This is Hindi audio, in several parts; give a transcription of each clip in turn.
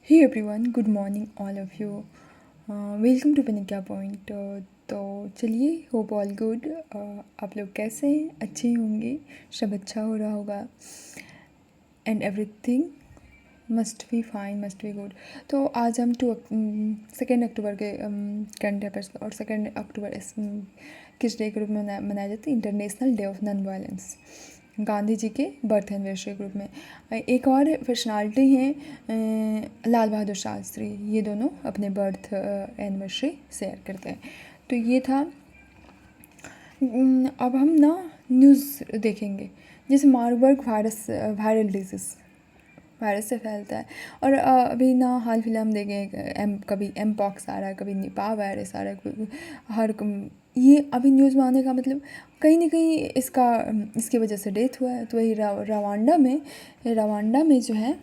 Hey everyone, good morning all of you. Welcome to Panika point. तो चलिए, होप ऑल गुड। आप लोग कैसे हैं? अच्छे ही होंगे, सब अच्छा हो रहा होगा and everything must be fine, must be good. तो आज हम 2 अक्टूबर के करंट अफेयर्स और 2 अक्टूबर किस डे के रूप में मनाया जाता है? International day of non violence, Gandhi ji के बर्थ एनिवर्सरी के रूप में। एक और पर्सनालिटी हैं लाल बहादुर शास्त्री, ये दोनों अपने बर्थ एनिवर्सरी शेयर करते हैं। तो ये था। अब हम ना न्यूज़ देखेंगे। जैसे मार्बर्ग वायरल डिजीज़ वायरस से फैलता है। और अभी ना हाल फिलहाल हम देखें, कभी एम पॉक्स आ रहा है, कभी निपा वायरस आ रहा है। ये अभी न्यूज़ में आने का मतलब कहीं ना कहीं इसकी वजह से डेथ हुआ है। तो वही रवांडा में जो है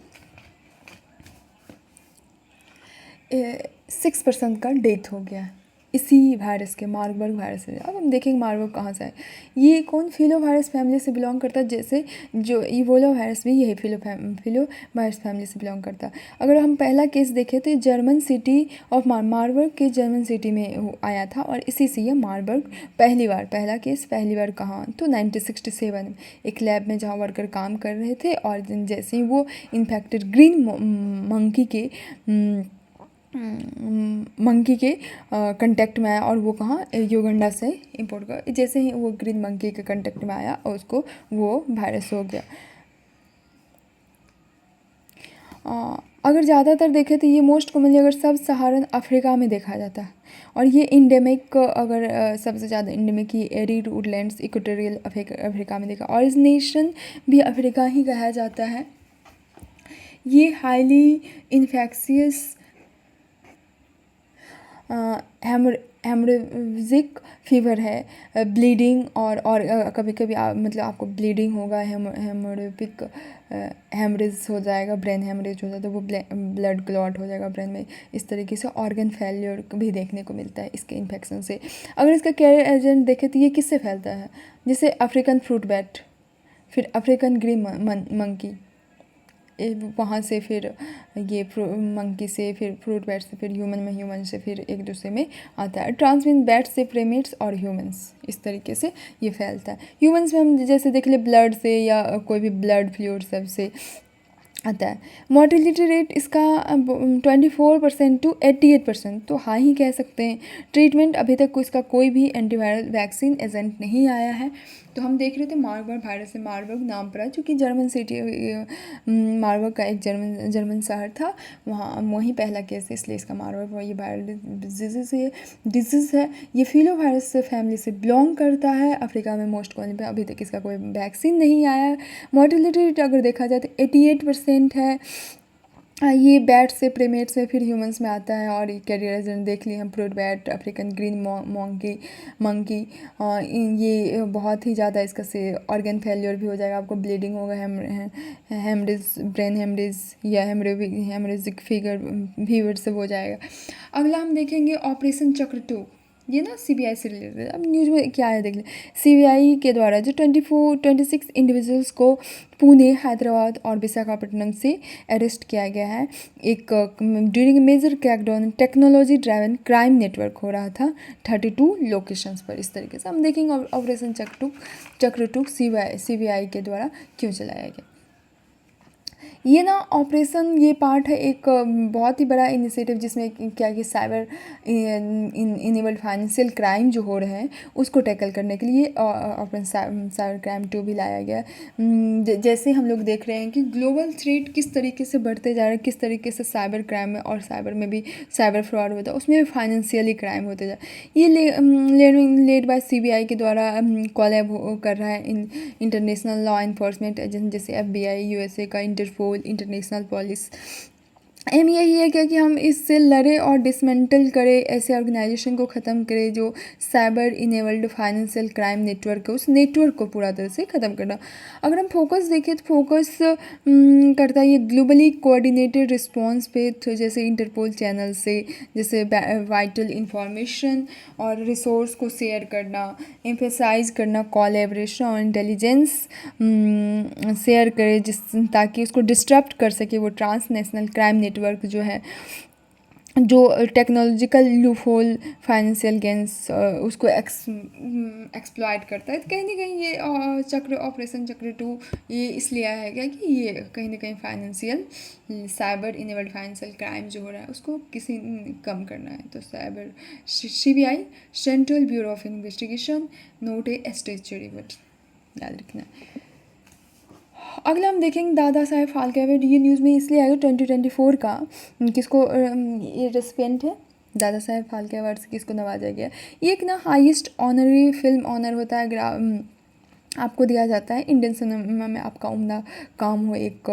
6% का डेथ हो गया इसी वायरस के, मार्बर्ग वायरस से। अब हम देखेंगे मार्बर्ग कहाँ से है। ये कौन फिलो वायरस फैमिली से बिलोंग करता है। जैसे जो इवोला वायरस भी यही फिलो वायरस फैमिली से बिलोंग करता है। अगर हम पहला केस देखें तो जर्मन सिटी ऑफ मार्बर्ग के जर्मन सिटी में आया था। और इसी से ये मार्बर्ग पहला केस पहली बार कहाँ तो 1967 में एक लैब में जहाँ वर्कर काम कर रहे थे। और जैसे ही वो इन्फेक्टेड ग्रीन मंकी के कांटेक्ट में आया, और वो कहाँ युगांडा से इंपोर्ट कर, जैसे ही वो ग्रीन मंकी के कांटेक्ट में आया और उसको वो वायरस हो गया। अगर ज़्यादातर देखें तो ये मोस्ट कॉमनली अगर सब सहारन अफ्रीका में देखा जाता है। और ये इंडेमिक, अगर सबसे ज़्यादा इंडेमिक ये एरिड वुडलैंड्स इक्वेटोरियल अफ्रीका में देखा। ऑरिजिनेशन भी अफ्रीका ही कहा जाता है। ये हाईली इन्फेक्शियस हेमरेजिक फीवर है। ब्लीडिंग और कभी कभी मतलब आपको ब्लीडिंग होगा, हेमोरेपिक हेमरेज हो जाएगा, ब्रेन हेमरेज हो जाता है, वो ब्लड क्लॉट हो जाएगा ब्रेन में। इस तरीके से ऑर्गन फेलियर भी देखने को मिलता है इसके इन्फेक्शन से। अगर इसका केयर एजेंट देखें तो ये किससे फैलता है? जैसे अफ्रीकन फ्रूट बैट, फिर अफ्रीकन ग्रीन मंकी, वहाँ से फिर ये मंकी से, फिर फ्रूट बैट से, फिर ह्यूमन से, फिर एक दूसरे में आता है। ट्रांसमिट बैट से प्रेमेट्स और ह्यूमंस, इस तरीके से ये फैलता है। ह्यूमंस में हम जैसे देख ले ब्लड से या कोई भी ब्लड फ्लूइड सब से आता है। मोर्टिलिटी रेट इसका 24% टू 88%, तो हाई ही कह सकते हैं। ट्रीटमेंट अभी तक इसका कोई भी एंटीवायरल वैक्सीन एजेंट नहीं आया है। तो हम देख रहे थे मार्बर्ग वायरस से मार्बर्ग नाम पड़ा, चूँकि जर्मन सिटी, मार्बर्ग का एक जर्मन शहर था, वहीं पहला केस है, इसलिए इसका मार्बर्ग ये वायरल डिजीज़ है। ये फिलो वायरस फैमिली से बिलोंग करता है। अफ्रीका में मोस्ट कॉमन पे अभी तक इसका कोई वैक्सीन नहीं आया है। मोर्टिलिटी रेट अगर देखा जाए तो 88% है। ये बैट से प्रेमेट्स में, फिर ह्यूमंस में आता है। और कैरियर एजेंट देख लिए हम, fruit bat, African green monkey. ये बहुत ही ज़्यादा इसका से ऑर्गन फेलियर भी हो जाएगा, आपको ब्लीडिंग होगा, हेमरेज, ब्रेन हेमरेज या हेमरेजिक फीवर से हो जाएगा। अगला हम देखेंगे ऑपरेशन चक्र 2। ये ना सीबीआई से रिलेटेड है। अब न्यूज़ में क्या है देख लें। सीबीआई के द्वारा जो 26 इंडिविजुअल्स को पुणे, हैदराबाद और विशाखापट्टनम से अरेस्ट किया गया है। एक during major crackdown technology driven crime network हो रहा था 32 लोकेशंस पर। इस तरीके से हम देखेंगे ऑपरेशन चक्र 2 सीबीआई के द्वारा क्यों चलाया गया। ये ना ऑपरेशन, ये पार्ट है एक बहुत ही बड़ा इनिशिएटिव, जिसमें क्या कि साइबर इनेबल्ड फाइनेंशियल क्राइम जो हो रहे हैं उसको टैकल करने के लिए ऑपरेशन साइबर क्राइम 2 भी लाया गया। जैसे हम लोग देख रहे हैं कि ग्लोबल थ्रेट किस तरीके से बढ़ते जा रहे हैं, किस तरीके से साइबर क्राइम में और साइबर में भी साइबर फ्रॉड होता है, उसमें भी फाइनेंशियली क्राइम होते जा ये लेड बाय सीबीआई के द्वारा कोलैब कर रहा है इंटरनेशनल लॉ इन्फोर्समेंट एजेंसी, जैसे एफबीआई, यूएसए का इंटरपोल, इंटरनेशनल पुलिस। एम यही है क्या कि हम इससे लड़े और डिसमेंटल करें, ऐसे ऑर्गेनाइजेशन को ख़त्म करें जो cyber enabled financial crime network है, उस नेटवर्क को पूरा तरह से ख़त्म करना। अगर हम फोकस देखें तो फोकस करता है ये ग्लोबली कोऑर्डिनेटेड रिस्पॉन्स पे, तो जैसे इंटरपोल चैनल से, जैसे वाइटल इंफॉर्मेशन और रिसोर्स को शेयर करना, एम्फेसाइज करना कोलैबोरेशन और इंटेलिजेंस शेयर करे, ताकि उसको डिस्टर्ब कर सके वो ट्रांसनेशनल क्राइम नेटवर्क जो है, जो टेक्नोलॉजिकल लूपहोल, फाइनेंशियल गेंस उसको एक्सप्लॉइट करता है। तो कहीं ना कहीं ये चक्र, ऑपरेशन चक्र 2 ये इसलिए आया गया कि ये कहीं ना कहीं financial, cyber enabled financial crime जो हो रहा है उसको किसी कम करना है। तो cyber CBI, central bureau of investigation, note A statutory but, याद रखना। अगला हम देखेंगे दादा साहेब फाल्के अवार्ड। ये न्यूज़ में इसलिए आएगा 2024 का, किसको ये रेसिपिएंट है दादा साहेब फाल्के अवार्ड से किसको नवाजा गया। ये एक ना हाईएस्ट ऑनरी फिल्म ऑनर होता है, आपको दिया जाता है इंडियन सिनेमा में आपका उम्दा काम हो, एक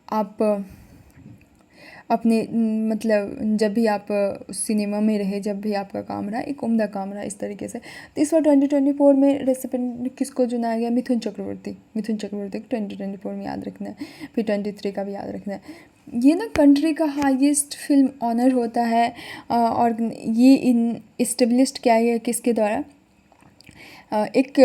आप अपने मतलब जब भी आप सिनेमा में रहे, जब भी आपका काम रहा, एक उम्दा काम रहा इस तरीके से। तो इस बार 2024 में रेसिपिएंट किसको चुनाया गया, मिथुन चक्रवर्ती। मिथुन चक्रवर्ती को 2024 में याद रखना है, फिर 23 का भी याद रखना है। ये ना कंट्री का हाईएस्ट फिल्म ऑनर होता है, और ये इस्टेब्लिश्ड क्या है किसके द्वारा, एक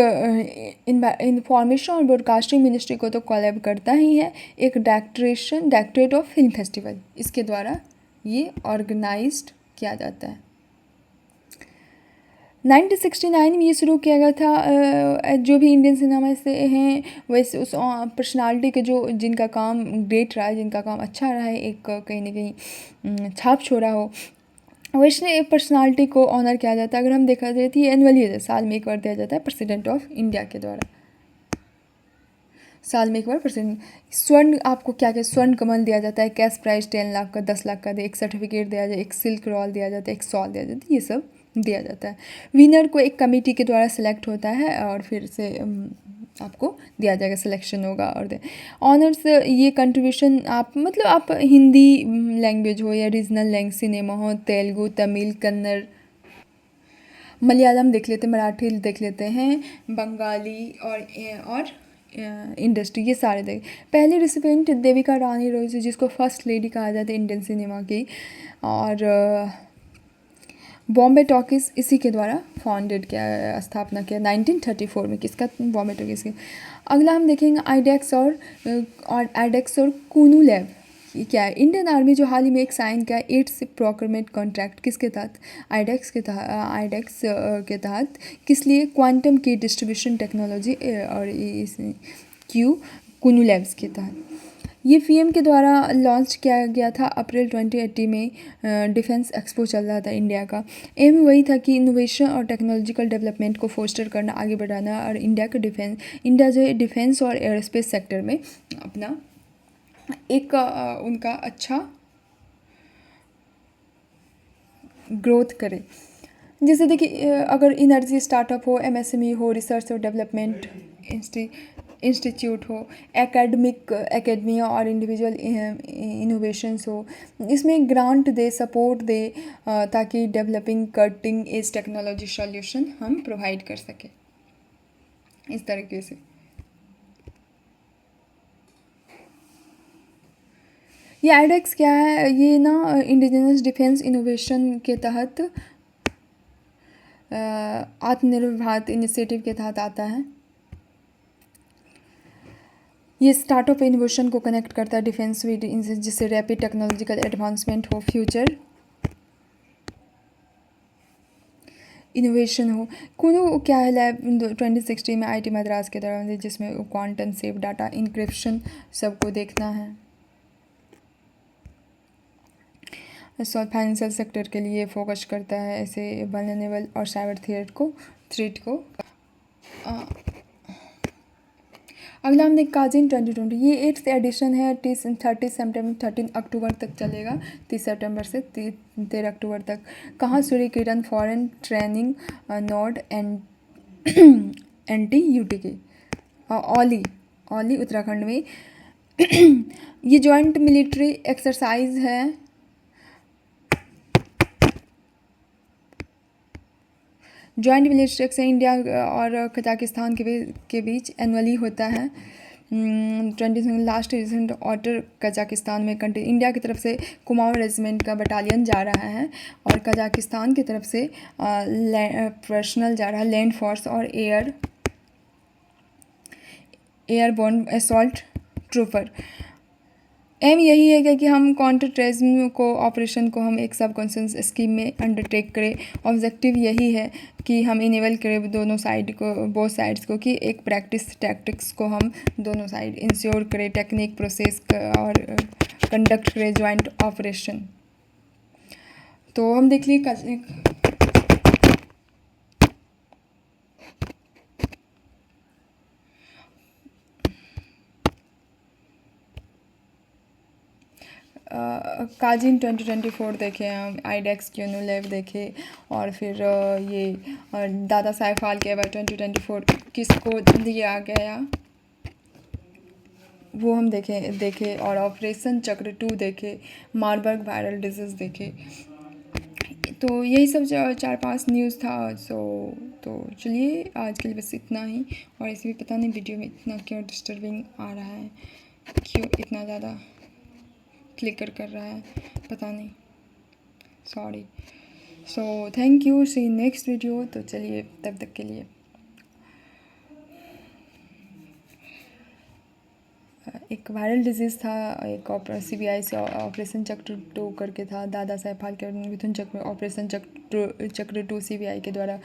इंफॉर्मेशन और ब्रॉडकास्टिंग मिनिस्ट्री को तो कोलैब करता ही है, एक डायरेक्टरेट ऑफ फिल्म फेस्टिवल, इसके द्वारा ये ऑर्गेनाइज्ड किया जाता है। 1969 में ये शुरू किया गया था। जो भी इंडियन सिनेमा से हैं वैसे उस पर्सनालिटी के जो जिनका काम ग्रेट रहा है, जिनका काम अच्छा रहा है, एक कहीं ना कहीं छाप छोड़ा हो, वैसे पर्सनालिटी को ऑनर किया जाता है। अगर हम देखा जाए तो ये एनुअली साल में एक बार दिया जाता है प्रेसिडेंट ऑफ इंडिया के द्वारा, साल में एक बार प्रेसिडेंट। स्वर्ण, आपको क्या क्या स्वर्ण कमल दिया जाता है, कैश प्राइज 10 लाख का, 10 लाख का दे, एक सर्टिफिकेट दिया जाए, एक सिल्क रॉल दिया जाता है, एक सॉल दिया जाता है, ये सब दिया जाता है। विनर को एक कमेटी के द्वारा सेलेक्ट होता है और फिर से आपको दिया जाएगा, सिलेक्शन होगा और ऑनर्स। ये कंट्रीब्यूशन आप मतलब आप हिंदी लैंग्वेज हो या रीजनल लैंग्वेज सिनेमा हो, तेलुगु, तमिल, कन्नड़, मलयालम देख लेते, मराठी देख लेते हैं, बंगाली और इंडस्ट्री, ये सारे देख। पहले रेसिपिएंट देविका रानी रॉय, जिसको फर्स्ट लेडी कहा जाता है इंडियन सिनेमा की, और बॉम्बे टॉकीज इसी के द्वारा फाउंडेड किया, स्थापना किया 1934 में, किसका, बॉम्बे टॉकीज की। अगला हम देखेंगे आइडेक्स और कूनू लैब। ये क्या है, इंडियन आर्मी जो हाल ही में एक साइन किया 8 प्रोक्योरमेंट कॉन्ट्रैक्ट, किसके तहत, आइडेक्स के तहत, किस लिए, क्वांटम की डिस्ट्रीब्यूशन टेक्नोलॉजी और इस कूनू लैब्स के तहत। ये पीएम के द्वारा लॉन्च किया गया था अप्रैल 2018 में। डिफेंस एक्सपो चल रहा था इंडिया का, एम वही था कि इनोवेशन और टेक्नोलॉजिकल डेवलपमेंट को फोस्टर करना, आगे बढ़ाना, और इंडिया जो है डिफेंस और एयरोस्पेस सेक्टर में अपना एक उनका अच्छा ग्रोथ करे। जैसे देखिए, अगर इनर्जी स्टार्टअप हो, MSME हो, रिसर्च और डेवलपमेंट इंस्टीट्यूट हो, एकेडमिया और इंडिविजुअल इनोवेशंस हो, इसमें ग्रांट दे, सपोर्ट दे, ताकि developing cutting edge technology solution हम प्रोवाइड कर सकें इस तरीके से। ये आइडेक्स क्या है, ये ना इंडिजिनस डिफेंस इनोवेशन के तहत, आत्मनिर्भर भारत इनिशिएटिव के तहत आता है। ये स्टार्टअप इनोवेशन को कनेक्ट करता है डिफेंस विद, जिससे रैपिड टेक्नोलॉजिकल एडवांसमेंट हो, फ्यूचर इनोवेशन हो। कूनू क्या है, लैब 2016 में IIT मद्रास के दौरान, जिसमें क्वांटम सेफ डाटा इंक्रिप्शन सबको देखना है। फाइनेंशियल सेक्टर के लिए फोकस करता है, ऐसे वल्नरेबल और साइबर थ्रेट को। अगला हमने काजिन 2020, ये 8th एडिशन है, 30 सितंबर 13 अक्टूबर तक चलेगा, 30 सितंबर से 13 अक्टूबर तक। कहाँ, Surya Kiran foreign training node NTUT Auli Uttarakhand में। ये जॉइंट मिलिट्री एक्सरसाइज है, जॉइंट मिलिट्री एक्सरसाइज इंडिया और कजाकिस्तान के बीच एनुअली होता है। 20 लास्ट रिसेंट ऑर्डर कजाकिस्तान में इंडिया की तरफ से कुमाऊं रेजिमेंट का बटालियन जा रहा है, और कजाकिस्तान की तरफ से पर्सनल जा रहा है, लैंड फोर्स और एयरबोर्न असॉल्ट ट्रूपर। एम यही है कि हम काउंटर टेररिज्म को ऑपरेशन को हम एक सब कॉन्सेंस स्कीम में अंडरटेक करें। ऑब्जेक्टिव यही है कि हम इनेबल करें दोनों साइड को, बोथ साइड्स को, कि एक प्रैक्टिस टैक्टिक्स को हम दोनों साइड इंश्योर करें, टेक्निक प्रोसेस और कंडक्ट करें ज्वाइंट ऑपरेशन। तो हम देख लिए काजिन 2024 देखे हम, आईडेक्स यूनिलेव देखे, और फिर ये दादा साहेब फाल्के अवार्ड 2024 किसको दिया गया वो हम देखे और ऑपरेशन चक्र 2 देखे, मार्बर्ग वायरल डिजीज़ देखे। तो यही सब 4-5 न्यूज़ था। तो चलिए आज के लिए बस इतना ही। और ऐसे भी पता नहीं वीडियो में इतना क्यों डिस्टर्बिंग आ रहा है, क्यों इतना ज़्यादा क्लिकर कर रहा है, पता नहीं, sorry. So thank you, see next video. तो चलिए तब तक के लिए एक वायरल डिजीज़ था, एक CBI से ऑपरेशन चक्र 2 करके था, दादा साहेब फाल्के मिथुन चक्र ऑपरेशन चक्र 2 CBI के द्वारा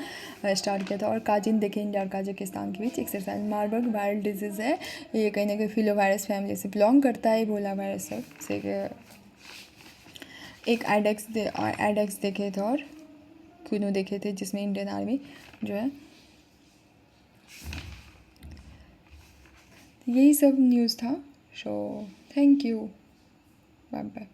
स्टार्ट किया था। और काजिन देखे, इंडिया और काजाकिस्तान के बीच एक्सरसाइज। मार्बर्ग वायरल डिजीज़ है, ये कहीं ना कहीं फिलोवायरस फैमिली से बिलोंग करता है, इबोला वायरस से। एक आइडेक्स देखे थे और क्यूनो देखे थे, जिसमें इंडियन आर्मी जो है। यही सब न्यूज़ था। So thank you, bye bye.